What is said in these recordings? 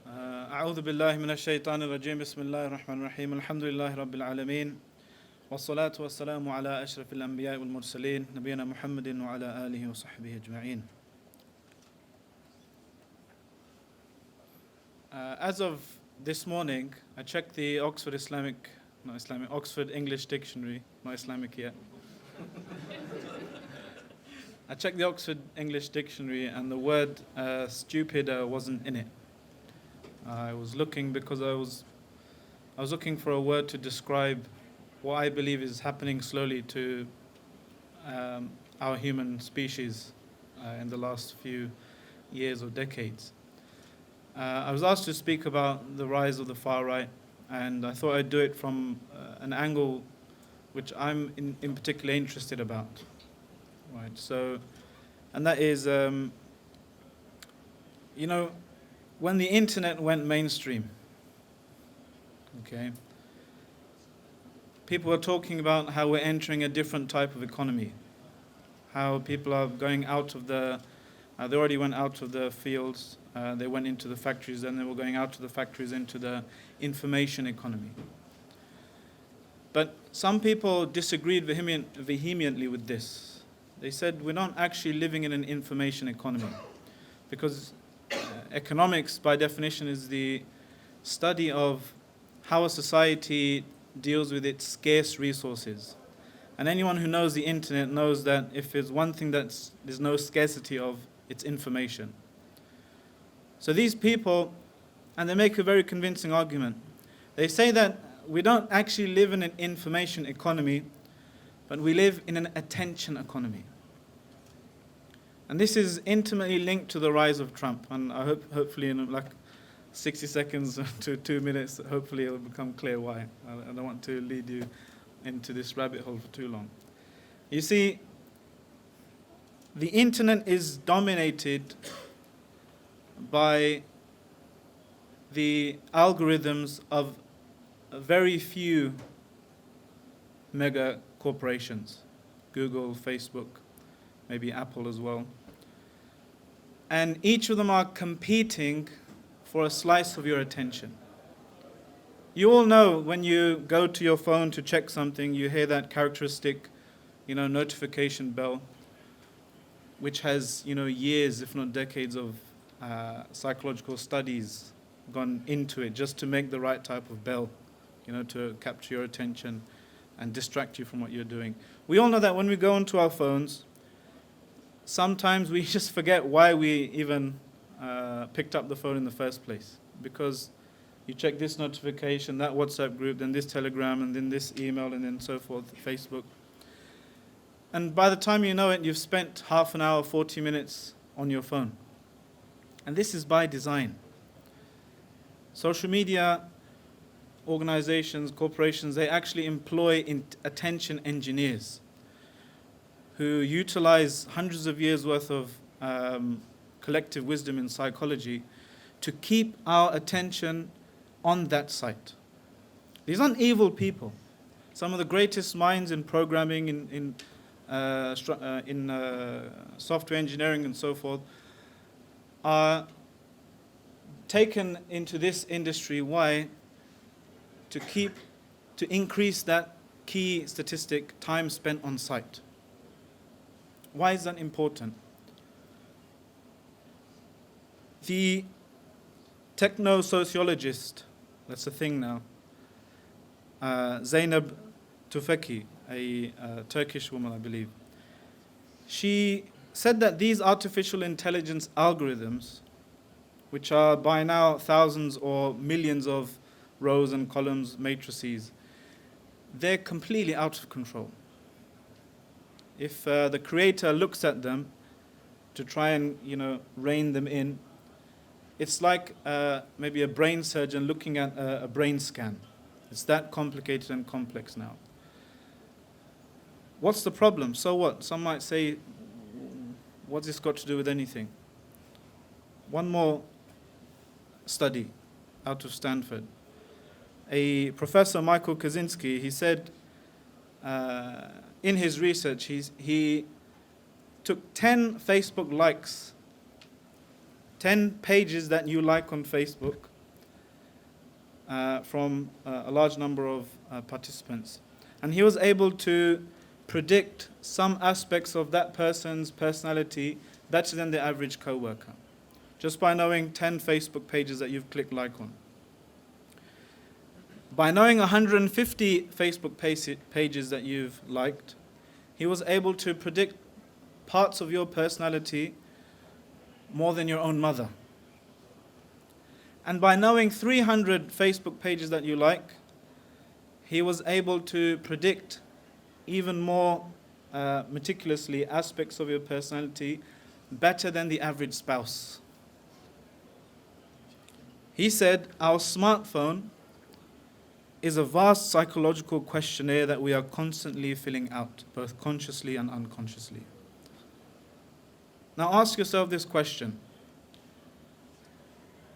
أعوذ بالله من الشيطان الرجيم بسم الله الرحمن الرحيم الحمد لله رب العالمين والصلاة والسلام على أشرف الأنبياء والمرسلين نبينا محمد وعلى آله وصحبه أجمعين. As of this morning, I checked the Oxford English Dictionary, not Islamic yet. I checked the Oxford English Dictionary and the word stupid wasn't in it. I was looking because I was looking for a word to describe what I believe is happening slowly to our human species in the last few years or decades. I was asked to speak about the rise of the far right, and I thought I'd do it from an angle which I'm in particular interested about. Right. So, and that is, when the internet went mainstream, okay, people were talking about how we're entering a different type of economy, how people are going out of they already went out of the fields, they went into the factories, then they were going out of the factories into the information economy. But some people disagreed vehemently with this. They said we're not actually living in an information economy, because economics, by definition, is the study of how a society deals with its scarce resources. And anyone who knows the internet knows that if there's one thing that there's no scarcity of, it's information. So these people, and they make a very convincing argument, they say that we don't actually live in an information economy, but we live in an attention economy. And this is intimately linked to the rise of Trump. And I hopefully in like 60 seconds to 2 minutes, hopefully it will become clear why. I don't want to lead you into this rabbit hole for too long. You see, the internet is dominated by the algorithms of very few mega corporations, Google, Facebook, maybe Apple as well. And each of them are competing for a slice of your attention. You all know when you go to your phone to check something, you hear that characteristic, notification bell, which has, years, if not decades of psychological studies gone into it just to make the right type of bell, to capture your attention and distract you from what you're doing. We all know that when we go onto our phones, sometimes we just forget why we even picked up the phone in the first place. Because you check this notification, that WhatsApp group, then this Telegram, and then this email, and then so forth, Facebook. And by the time you know it, you've spent half an hour, 40 minutes on your phone. And this is by design. Social media organizations, corporations, they actually employ attention engineers who utilize hundreds of years' worth of collective wisdom in psychology to keep our attention on that site. These aren't evil people. Some of the greatest minds in programming, in software engineering and so forth, are taken into this industry. Why? To increase that key statistic, time spent on site. Why is that important? The techno-sociologist, that's a thing now, Zeynep Tufekci, a Turkish woman, I believe, she said that these artificial intelligence algorithms, which are by now thousands or millions of rows and columns, matrices, they're completely out of control. If the creator looks at them to try and rein them in, it's like maybe a brain surgeon looking at a brain scan. It's that complicated and complex now. What's the problem? So what? Some might say, what's this got to do with anything? One more study out of Stanford. A professor, Michael Kaczynski, he said in his research, he took 10 Facebook likes, 10 pages that you like on Facebook, from a large number of participants. And he was able to predict some aspects of that person's personality better than the average co-worker, just by knowing 10 Facebook pages that you've clicked like on. By knowing 150 Facebook pages that you've liked, he was able to predict parts of your personality more than your own mother. And by knowing 300 Facebook pages that you like, he was able to predict even more meticulously aspects of your personality better than the average spouse. He said, our smartphone is a vast psychological questionnaire that we are constantly filling out, both consciously and unconsciously. Now ask yourself this question.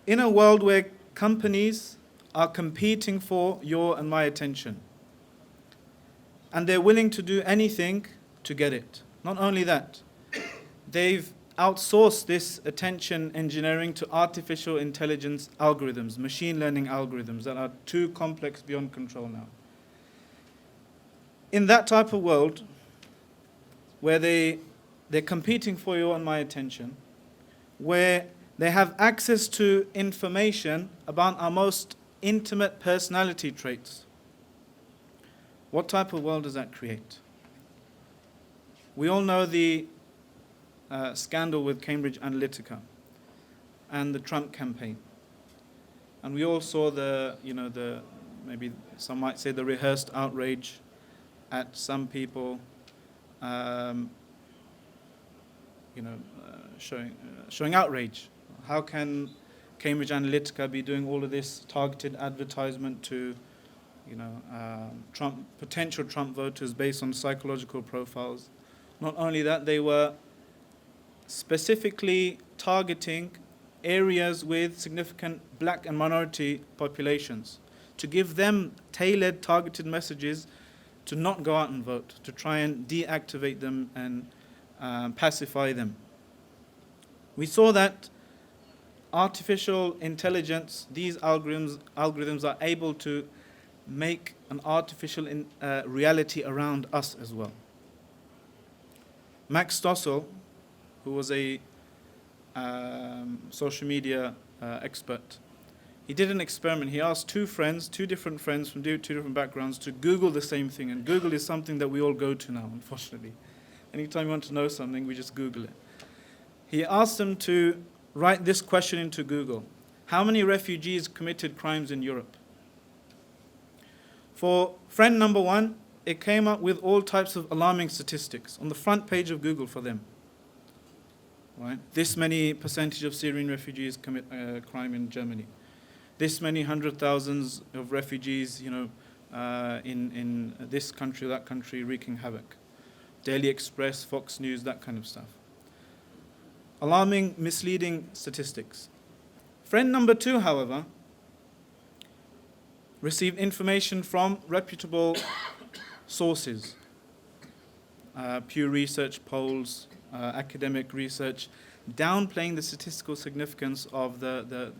In a world where companies are competing for your and my attention, and they're willing to do anything to get it. Not only that, they've outsourced this attention engineering to artificial intelligence algorithms, machine learning algorithms that are too complex beyond control now. In that type of world, where they're competing for your and my attention, where they have access to information about our most intimate personality traits, what type of world does that create? We all know the scandal with Cambridge Analytica and the Trump campaign. And we all saw maybe some might say the rehearsed outrage at some people, showing outrage. How can Cambridge Analytica be doing all of this targeted advertisement to potential Trump voters based on psychological profiles? Not only that, they were specifically targeting areas with significant black and minority populations to give them tailored, targeted messages to not go out and vote, to try and deactivate them and pacify them. We saw that artificial intelligence, these algorithms are able to make an artificial reality around us as well. Max Stossel, who was a social media expert, he did an experiment. He asked two different friends from two different backgrounds to Google the same thing. And Google is something that we all go to now, unfortunately. Anytime you want to know something, we just Google it. He asked them to write this question into Google. How many refugees committed crimes in Europe? For friend number one, it came up with all types of alarming statistics on the front page of Google for them. Right? This many percentage of Syrian refugees commit crime in Germany. This many hundred thousands of refugees, in this country, that country, wreaking havoc. Daily Express, Fox News, that kind of stuff. Alarming, misleading statistics. Friend number two, however, received information from reputable sources. Pew Research polls, academic research, downplaying the statistical significance of the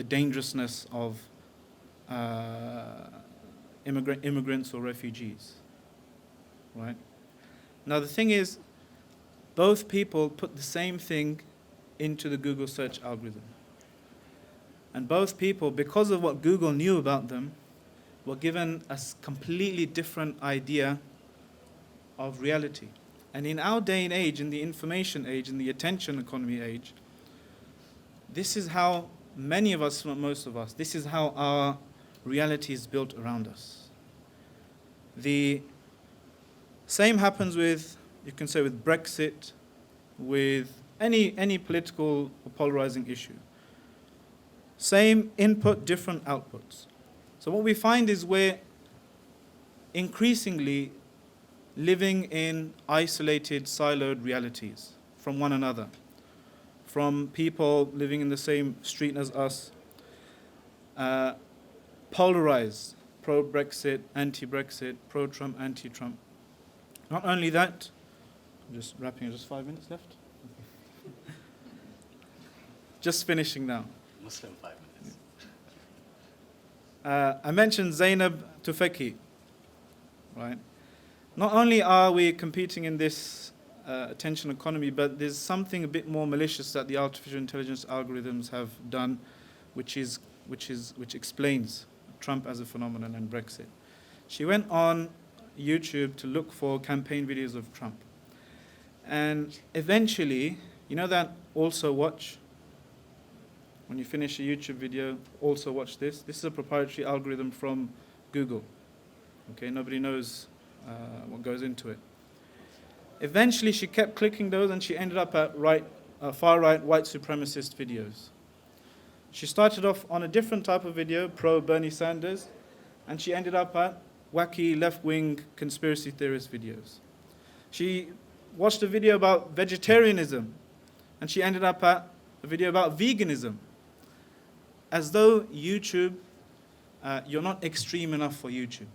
dangerousness of immigrants or refugees. Right? Now the thing is, both people put the same thing into the Google search algorithm. And both people, because of what Google knew about them, were given a completely different idea of reality. And in our day and age, in the information age, in the attention economy age, this is how many of us, not most of us, this is how our reality is built around us. The same happens with, you can say, with Brexit, with any political or polarizing issue. Same input, different outputs. So what we find is we're increasingly living in isolated, siloed realities from one another, from people living in the same street as us, polarized, pro-Brexit, anti-Brexit, pro-Trump, anti-Trump. Not only that, I'm just wrapping, just 5 minutes left. Just finishing now. Muslim 5 minutes. I mentioned Zainab Tufekci, right? Not only are we competing in this attention economy, but there's something a bit more malicious that the artificial intelligence algorithms have done, which explains Trump as a phenomenon and Brexit. She went on YouTube to look for campaign videos of Trump. And eventually, you know that also watch? When you finish a YouTube video, also watch this. This is a proprietary algorithm from Google. Okay, nobody knows what goes into it. Eventually, she kept clicking those, and she ended up at far-right white supremacist videos. She started off on a different type of video, pro-Bernie Sanders, and she ended up at wacky left-wing conspiracy theorist videos. She watched a video about vegetarianism, and she ended up at a video about veganism. As though YouTube, you're not extreme enough for YouTube.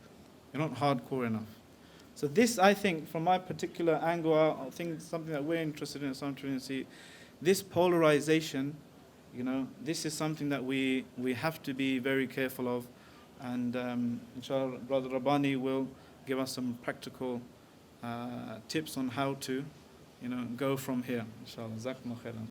You're not hardcore enough. So this, I think, from my particular angle, I think something that we're interested in at Islam21c, this polarization, this is something that we have to be very careful of. And inshallah, Brother Rabbani will give us some practical tips on how to, go from here. Inshallah. Jazakumullah khairan.